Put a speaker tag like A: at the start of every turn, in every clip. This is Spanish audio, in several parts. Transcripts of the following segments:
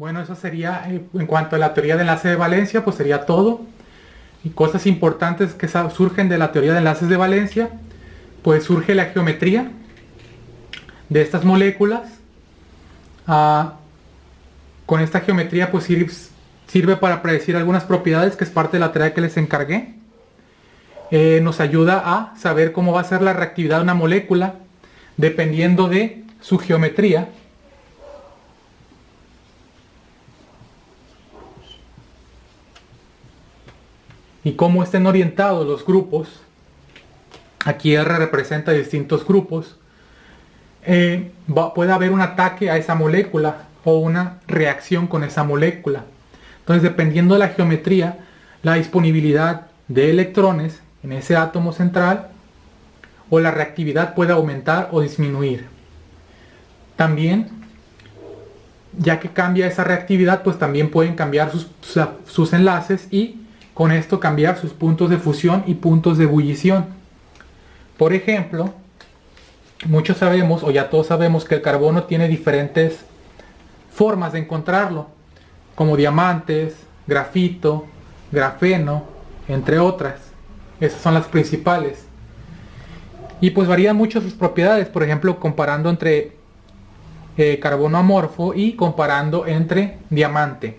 A: Bueno, eso sería en cuanto a la teoría de enlace de valencia, pues sería todo. Y cosas importantes que surgen de la teoría de enlaces de valencia, pues surge la geometría de estas moléculas. Con esta geometría pues sirve para predecir algunas propiedades, que es parte de la tarea que les encargué. Nos ayuda a saber cómo va a ser la reactividad de una molécula dependiendo de su geometría. Y cómo estén orientados los grupos. Aquí R representa distintos grupos. Puede haber un ataque a esa molécula o una reacción con esa molécula. Entonces, dependiendo de la geometría, la disponibilidad de electrones en ese átomo central o la reactividad puede aumentar o disminuir. También, ya que cambia esa reactividad, pues también pueden cambiar sus enlaces y con esto cambiar sus puntos de fusión y puntos de ebullición. Por ejemplo, muchos sabemos, o ya todos sabemos, que el carbono tiene diferentes formas de encontrarlo, como diamantes, grafito, grafeno, entre otras. Esas son las principales. Y pues varían mucho sus propiedades, por ejemplo, comparando entre carbono amorfo y comparando entre diamante.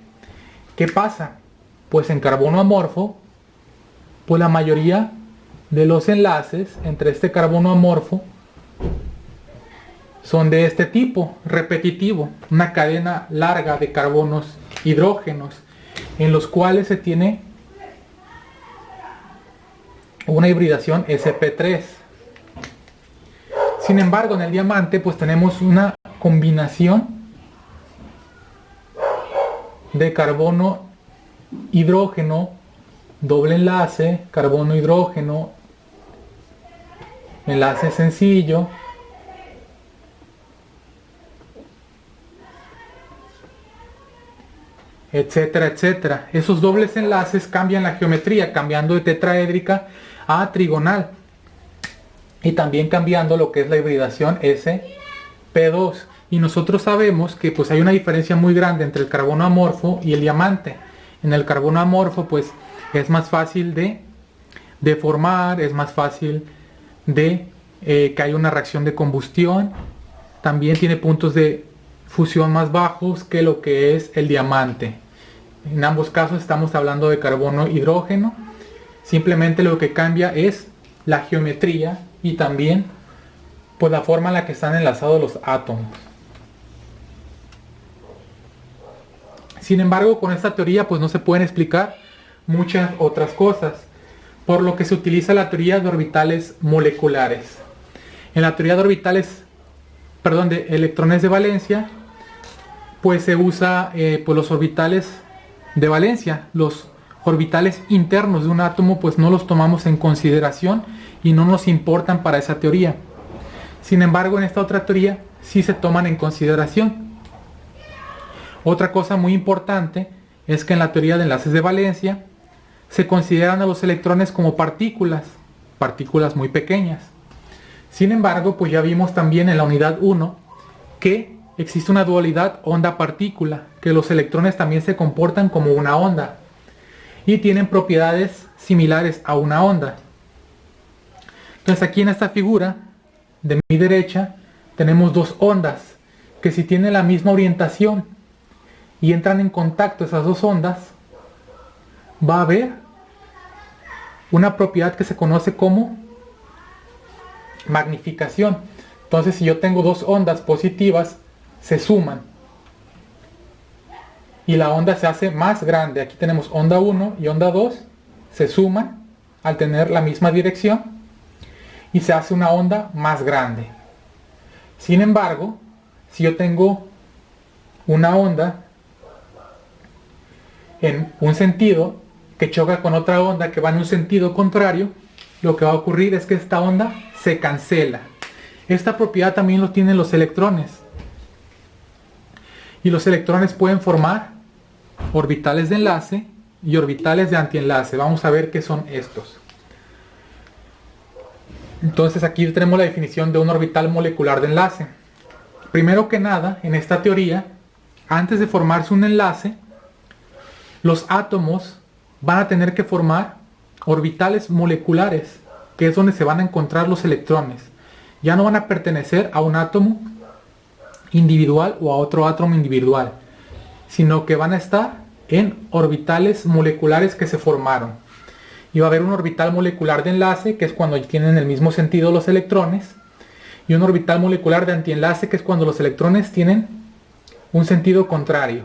A: ¿Qué pasa? Pues en carbono amorfo, pues la mayoría de los enlaces entre este carbono amorfo son de este tipo, repetitivo, una cadena larga de carbonos hidrógenos, en los cuales se tiene una hibridación sp3. Sin embargo, en el diamante pues tenemos una combinación de carbono hidrógeno, doble enlace, carbono hidrógeno, enlace sencillo, etcétera, etcétera. Esos dobles enlaces cambian la geometría, cambiando de tetraédrica a trigonal y también cambiando lo que es la hibridación sp2. Y nosotros sabemos que pues hay una diferencia muy grande entre el carbono amorfo y el diamante. En el carbono amorfo pues es más fácil de formar, es más fácil de que haya una reacción de combustión. También tiene puntos de fusión más bajos que lo que es el diamante. En ambos casos estamos hablando de carbono hidrógeno. Simplemente lo que cambia es la geometría y también pues la forma en la que están enlazados los átomos. Sin embargo, con esta teoría pues no se pueden explicar muchas otras cosas, por lo que se utiliza la teoría de orbitales moleculares. En la teoría de de electrones de valencia, pues se usa pues los orbitales de valencia. Los orbitales internos de un átomo pues no los tomamos en consideración y no nos importan para esa teoría. Sin embargo, en esta otra teoría sí se toman en consideración. Otra cosa muy importante es que en la teoría de enlaces de valencia se consideran a los electrones como partículas muy pequeñas. Sin embargo, pues ya vimos también en la unidad 1 que existe una dualidad onda-partícula, que los electrones también se comportan como una onda y tienen propiedades similares a una onda. Entonces aquí en esta figura de mi derecha tenemos dos ondas que, si tienen la misma orientación y entran en contacto esas dos ondas, va a haber una propiedad que se conoce como magnificación. Entonces, si yo tengo dos ondas positivas, se suman y la onda se hace más grande. Aquí tenemos onda 1 y onda 2, se suman al tener la misma dirección y se hace una onda más grande. Sin embargo, si yo tengo una onda en un sentido que choca con otra onda que va en un sentido contrario, lo que va a ocurrir es que esta onda se cancela. Esta propiedad también lo tienen los electrones. Y los electrones pueden formar orbitales de enlace y orbitales de antienlace. Vamos a ver qué son estos. Entonces aquí tenemos la definición de un orbital molecular de enlace. Primero que nada, en esta teoría antes de formarse un enlace, los átomos van a tener que formar orbitales moleculares, que es donde se van a encontrar los electrones. Ya no van a pertenecer a un átomo individual o a otro átomo individual, sino que van a estar en orbitales moleculares que se formaron. Y va a haber un orbital molecular de enlace, que es cuando tienen el mismo sentido los electrones, y un orbital molecular de antienlace, que es cuando los electrones tienen un sentido contrario.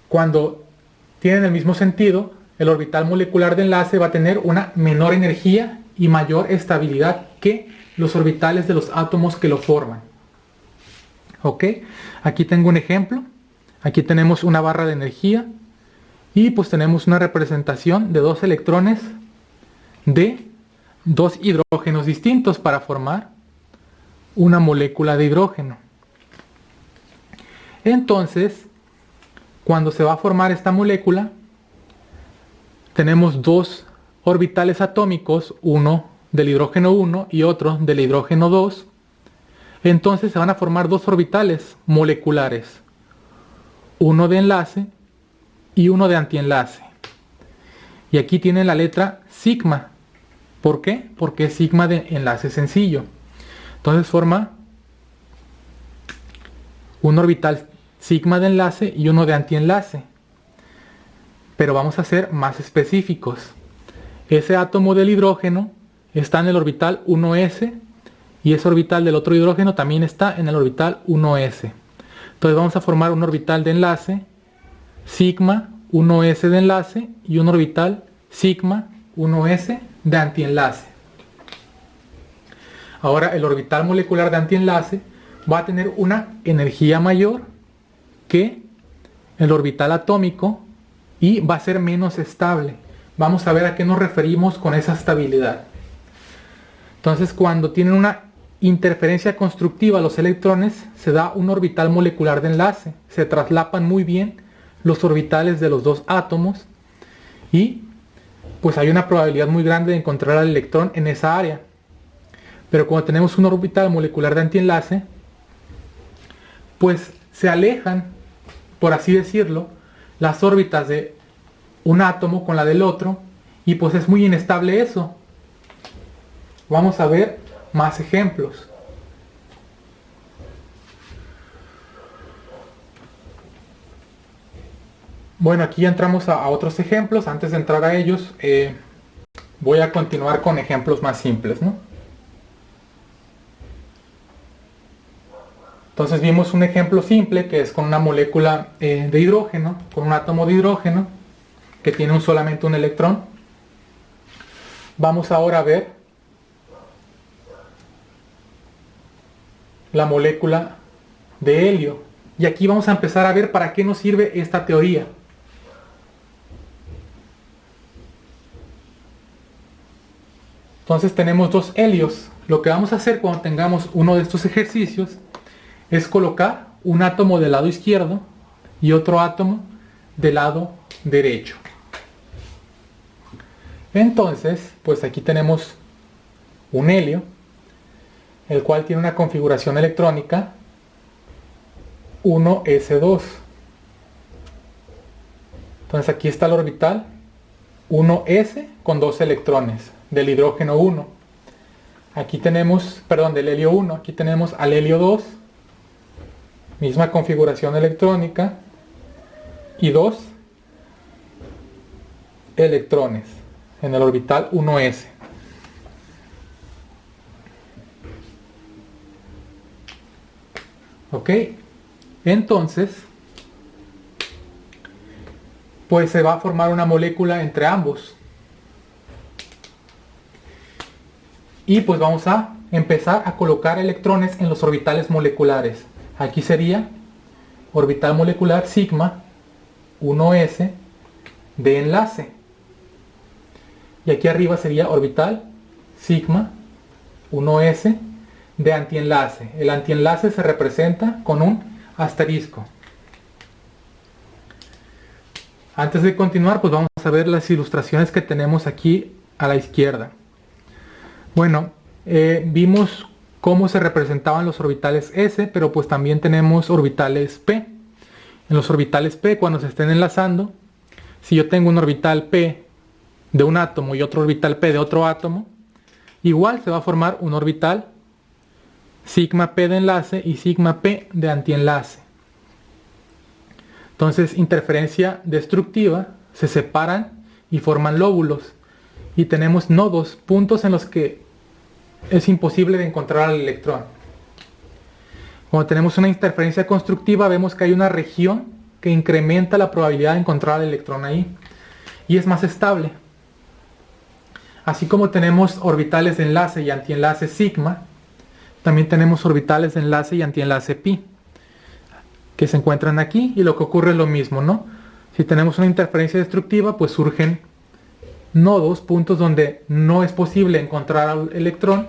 A: Cuando tienen el mismo sentido, el orbital molecular de enlace va a tener una menor energía y mayor estabilidad que los orbitales de los átomos que lo forman. ¿Ok? Aquí tengo un ejemplo. Aquí tenemos una barra de energía y pues tenemos una representación de dos electrones de dos hidrógenos distintos para formar una molécula de hidrógeno. Entonces, cuando se va a formar esta molécula, tenemos dos orbitales atómicos, uno del hidrógeno 1 y otro del hidrógeno 2. Entonces se van a formar dos orbitales moleculares, uno de enlace y uno de antienlace. Y aquí tienen la letra sigma. ¿Por qué? Porque es sigma de enlace sencillo. Entonces forma un orbital sigma de enlace y uno de antienlace. Pero vamos a ser más específicos. Ese átomo del hidrógeno está en el orbital 1s y ese orbital del otro hidrógeno también está en el orbital 1s. Entonces vamos a formar un orbital de enlace sigma 1s de enlace y un orbital sigma 1s de antienlace. Ahora el orbital molecular de antienlace va a tener una energía mayor que el orbital atómico y va a ser menos estable. Vamos a ver a qué nos referimos con esa estabilidad. Entonces, cuando tienen una interferencia constructiva los electrones, se da un orbital molecular de enlace. Se traslapan muy bien los orbitales de los dos átomos y pues hay una probabilidad muy grande de encontrar al electrón en esa área. Pero cuando tenemos un orbital molecular de antienlace, pues se alejan, por así decirlo, las órbitas de un átomo con la del otro y pues es muy inestable eso. Vamos a ver más ejemplos. Bueno, aquí ya entramos a otros ejemplos. Antes de entrar a ellos, voy a continuar con ejemplos más simples, ¿no? Entonces vimos un ejemplo simple que es con una molécula de hidrógeno, con un átomo de hidrógeno que tiene solamente un electrón. Vamos ahora a ver la molécula de helio. Y aquí vamos a empezar a ver para qué nos sirve esta teoría. Entonces tenemos dos helios. Lo que vamos a hacer cuando tengamos uno de estos ejercicios es colocar un átomo del lado izquierdo y otro átomo del lado derecho. Entonces, pues aquí tenemos un helio, el cual tiene una configuración electrónica 1s2. Entonces aquí está el orbital 1s con dos electrones del hidrógeno 1. Aquí tenemos, perdón, del helio 1, aquí tenemos al helio 2, misma configuración electrónica y dos electrones en el orbital 1s. Ok, entonces pues se va a formar una molécula entre ambos y pues vamos a empezar a colocar electrones en los orbitales moleculares. Aquí sería orbital molecular sigma 1s de enlace y aquí arriba sería orbital sigma 1s de antienlace. El antienlace se representa con un asterisco. Antes de continuar, pues vamos a ver las ilustraciones que tenemos aquí a la izquierda. Bueno, vimos cómo se representaban los orbitales s, pero pues también tenemos orbitales p. en los orbitales p cuando se estén enlazando, si yo tengo un orbital p de un átomo y otro orbital p de otro átomo, igual se va a formar un orbital sigma p de enlace y sigma p de antienlace. Entonces, interferencia destructiva, se separan y forman lóbulos. Y tenemos nodos, puntos en los que es imposible de encontrar al electrón. Cuando tenemos una interferencia constructiva, vemos que hay una región que incrementa la probabilidad de encontrar al electrón ahí. Y es más estable. Así como tenemos orbitales de enlace y antienlace sigma, también tenemos orbitales de enlace y antienlace pi, que se encuentran aquí, y lo que ocurre es lo mismo, ¿no? Si tenemos una interferencia destructiva, pues surgen nodos, puntos donde no es posible encontrar al electrón.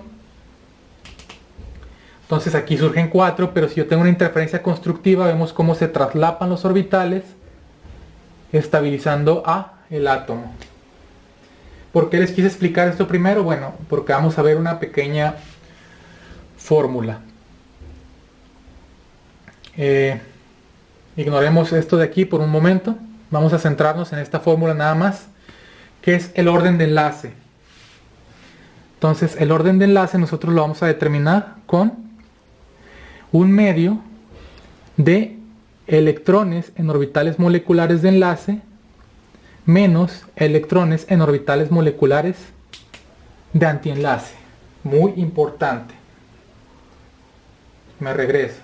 A: Entonces aquí surgen 4, pero si yo tengo una interferencia constructiva, vemos cómo se traslapan los orbitales, estabilizando a el átomo. ¿Por qué les quise explicar esto primero? Bueno, porque vamos a ver una pequeña fórmula. Ignoremos esto de aquí por un momento. Vamos a centrarnos en esta fórmula nada más, que es el orden de enlace. Entonces, el orden de enlace nosotros lo vamos a determinar con un medio de electrones en orbitales moleculares de enlace menos electrones en orbitales moleculares de antienlace. Muy importante. Me regreso.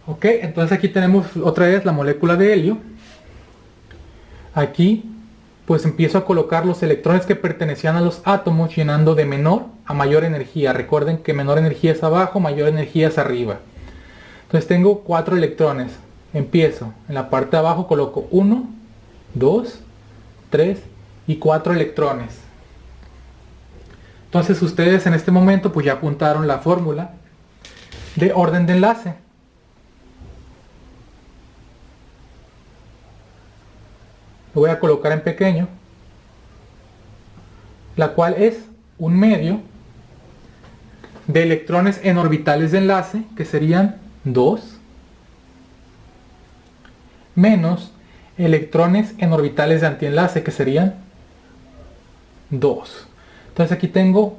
A: Ok, entonces aquí tenemos otra vez la molécula de helio. Aquí pues empiezo a colocar los electrones que pertenecían a los átomos, llenando de menor a mayor energía. Recuerden que menor energía es abajo, mayor energía es arriba. Entonces tengo 4 electrones. Empiezo en la parte de abajo, coloco 1, 2, 3 y 4 electrones. Entonces ustedes en este momento pues ya apuntaron la fórmula de orden de enlace. Lo voy a colocar en pequeño, la cual es un medio de electrones en orbitales de enlace, que serían 2, menos electrones en orbitales de antienlace, que serían 2. Entonces aquí tengo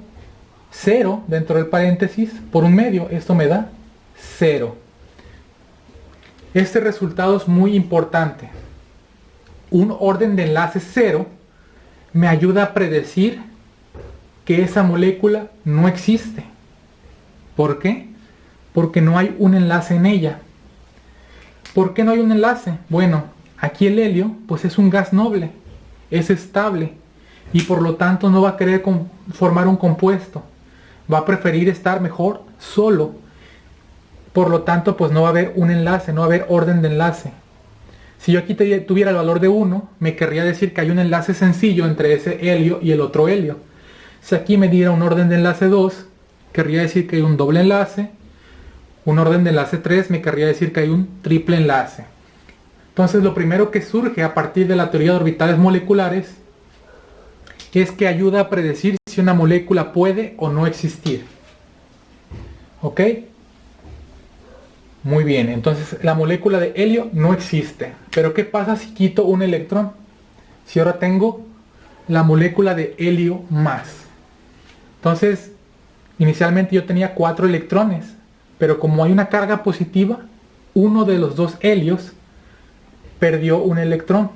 A: 0 dentro del paréntesis por un medio, esto me da 0. Este resultado es muy importante. Un orden de enlace 0 me ayuda a predecir que esa molécula no existe. ¿Por qué? Porque no hay un enlace en ella. ¿Por qué no hay un enlace? Bueno, aquí el helio pues es un gas noble, es estable y por lo tanto no va a querer formar un compuesto. Va a preferir estar mejor solo. Por lo tanto pues no va a haber un enlace, no va a haber orden de enlace. Si yo aquí tuviera el valor de 1, me querría decir que hay un enlace sencillo entre ese helio y el otro helio. Si aquí me diera un orden de enlace 2, querría decir que hay un doble enlace. Un orden de enlace 3 me querría decir que hay un triple enlace. Entonces lo primero que surge a partir de la teoría de orbitales moleculares es que ayuda a predecir si una molécula puede o no existir. ¿Ok? Muy bien, entonces la molécula de helio no existe. Pero ¿qué pasa si quito un electrón? Si ahora tengo la molécula de helio más. Entonces, inicialmente yo tenía 4 electrones, pero como hay una carga positiva, uno de los dos helios perdió un electrón.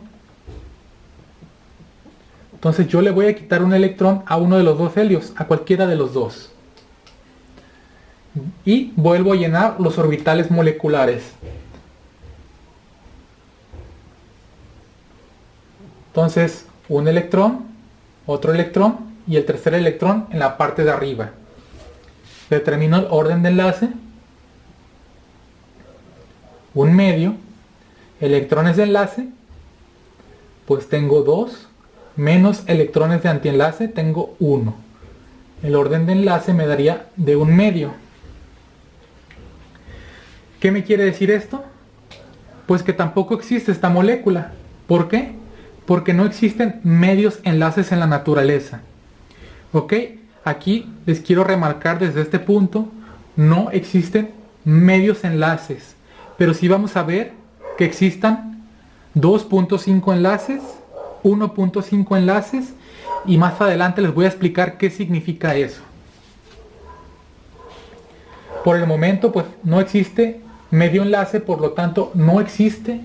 A: Entonces yo le voy a quitar un electrón a uno de los dos helios, a cualquiera de los dos. Y vuelvo a llenar los orbitales moleculares. Entonces, un electrón, otro electrón y el tercer electrón en la parte de arriba. Determino el orden de enlace. Un medio. Electrones de enlace. Pues tengo 2. Menos electrones de antienlace, tengo 1. El orden de enlace me daría de un medio. ¿Qué me quiere decir esto? Pues que tampoco existe esta molécula. ¿Por qué? Porque no existen medios enlaces en la naturaleza. ¿Ok? aquí les quiero remarcar desde este punto, no existen medios enlaces, pero sí vamos a ver que existan 2.5 enlaces, 1.5 enlaces, y más adelante les voy a explicar qué significa eso. Por el momento pues no existe medio enlace, por lo tanto no existe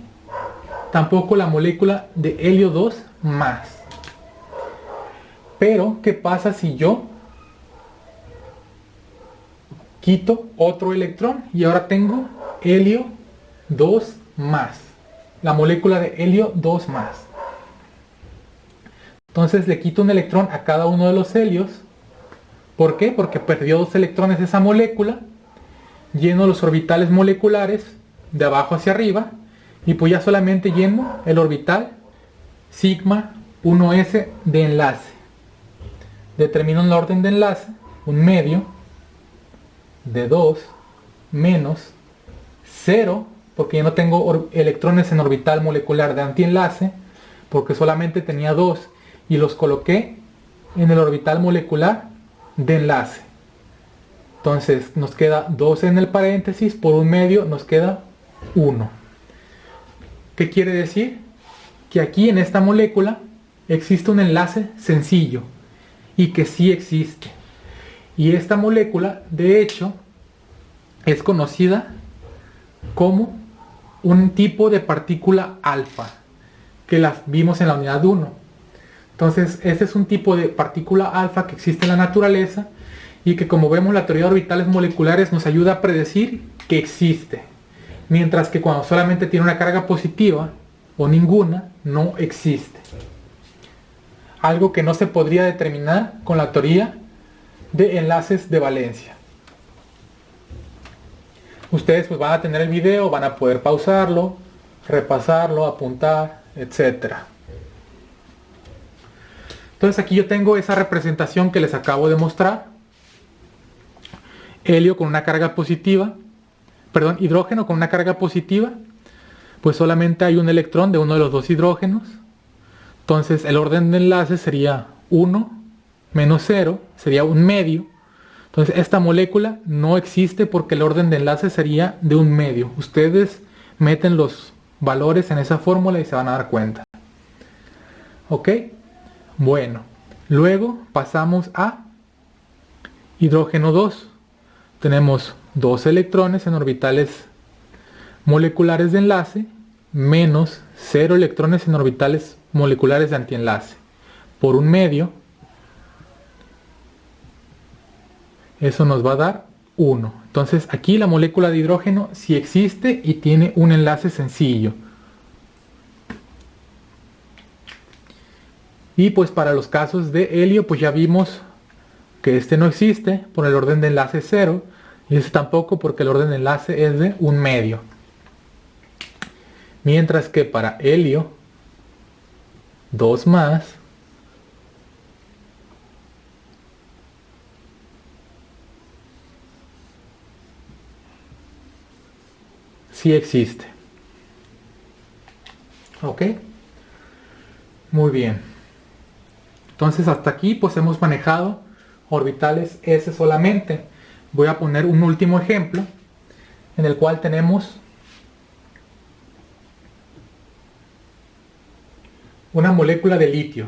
A: tampoco la molécula de helio 2 más. Pero ¿qué pasa si yo quito otro electrón y ahora tengo helio 2 más? La molécula de helio 2 más. Entonces le quito un electrón a cada uno de los helios. ¿Por qué? Porque perdió 2 electrones esa molécula. Lleno los orbitales moleculares de abajo hacia arriba. Y pues ya solamente lleno el orbital sigma 1s de enlace. Determino el orden de enlace, un medio de 2 menos 0, porque ya no tengo electrones en orbital molecular de antienlace, porque solamente tenía 2 y los coloqué en el orbital molecular de enlace. Entonces nos queda 2 en el paréntesis, por un medio nos queda 1. ¿Qué quiere decir? Que aquí en esta molécula existe un enlace sencillo y que sí existe. Y esta molécula, de hecho, es conocida como un tipo de partícula alfa, que las vimos en la unidad 1. Entonces, este es un tipo de partícula alfa que existe en la naturaleza y que, como vemos, la teoría de orbitales moleculares nos ayuda a predecir que existe. Mientras que cuando solamente tiene una carga positiva o ninguna, no existe. Algo que no se podría determinar con la teoría de enlaces de valencia. Ustedes pues van a tener el video, van a poder pausarlo, repasarlo, apuntar, etc. Entonces aquí yo tengo esa representación que les acabo de mostrar. Helio con una carga positiva, perdón, hidrógeno con una carga positiva, pues solamente hay un electrón de uno de los dos hidrógenos. Entonces el orden de enlace sería 1 menos 0, sería un medio. Entonces esta molécula no existe porque el orden de enlace sería de un medio. Ustedes meten los valores en esa fórmula y se van a dar cuenta. ¿Ok? Bueno, luego pasamos a hidrógeno 2. Tenemos 2 electrones en orbitales moleculares de enlace menos 0 electrones en orbitales moleculares de antienlace por un medio. Eso nos va a dar 1. Entonces aquí la molécula de hidrógeno sí existe y tiene un enlace sencillo. Y pues para los casos de helio pues ya vimos que este no existe por el orden de enlace 0 y este tampoco porque el orden de enlace es de un medio. Mientras que para helio 2 más sí existe. ¿Ok? Muy bien. Entonces hasta aquí pues hemos manejado orbitales S solamente. Voy a poner un último ejemplo en el cual tenemos una molécula de litio.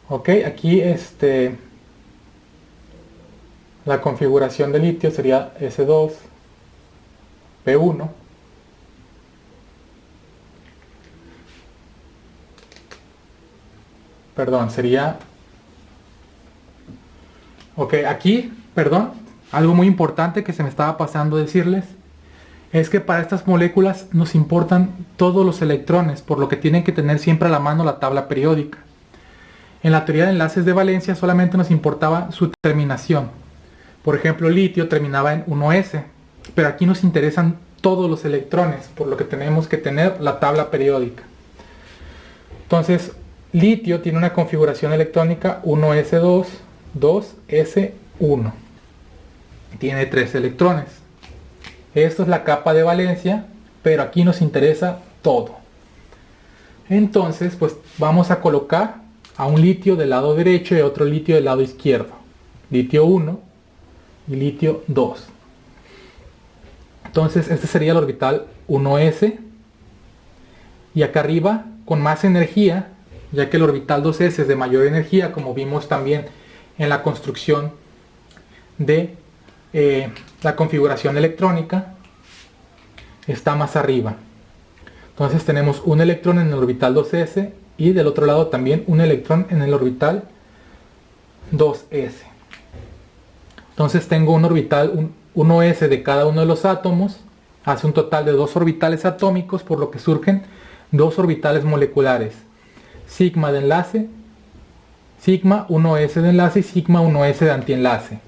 A: Ok, aquí la configuración de litio sería S2, P1. Perdón, sería... Ok, aquí, perdón, algo muy importante que se me estaba pasando decirles es que para estas moléculas nos importan todos los electrones, por lo que tienen que tener siempre a la mano la tabla periódica. En la teoría de enlaces de valencia solamente nos importaba su terminación. Por ejemplo, litio terminaba en 1s, pero aquí nos interesan todos los electrones, por lo que tenemos que tener la tabla periódica. Entonces, litio tiene una configuración electrónica 1s2, 2s1. Tiene 3 electrones. Esto es la capa de valencia, pero aquí nos interesa todo. Entonces, pues vamos a colocar a un litio del lado derecho y otro litio del lado izquierdo. Litio 1 y litio 2. Entonces, este sería el orbital 1s. Y acá arriba, con más energía, ya que el orbital 2s es de mayor energía, como vimos también en la construcción de la configuración electrónica, está más arriba. Entonces tenemos un electrón en el orbital 2s y del otro lado también un electrón en el orbital 2s. Entonces tengo un orbital 1s de cada uno de los átomos, hace un total de 2 orbitales atómicos, por lo que surgen 2 orbitales moleculares, sigma de enlace, sigma 1s de enlace y sigma 1s de antienlace.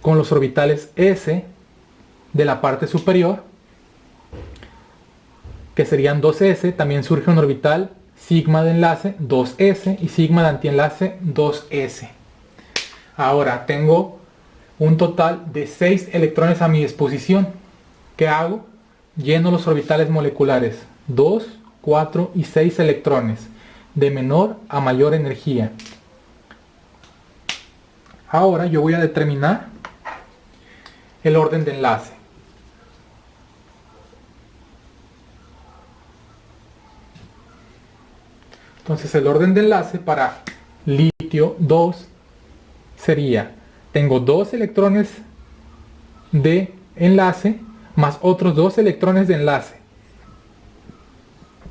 A: Con los orbitales s de la parte superior, que serían 2s, también surge un orbital sigma de enlace 2s y sigma de antienlace 2s. Ahora tengo un total de 6 electrones a mi disposición. ¿Qué hago? Lleno los orbitales moleculares 2, 4 y 6 electrones, de menor a mayor energía. Ahora yo voy a determinar el orden de enlace. Entonces el orden de enlace para litio 2 sería, tengo 2 electrones de enlace más otros 2 electrones de enlace.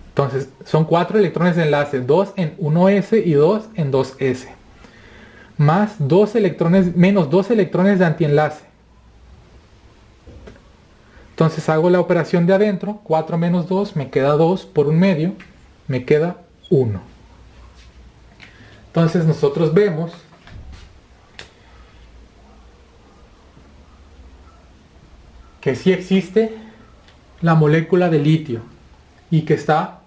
A: Entonces son 4 electrones de enlace, 2 en 1s y 2 en 2s. Más 2 electrones, menos 2 electrones de antienlace. Entonces hago la operación de adentro, 4 menos 2, me queda 2 por un medio, me queda 1. Entonces nosotros vemos que sí existe la molécula de litio y que está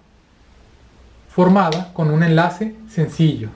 A: formada con un enlace sencillo.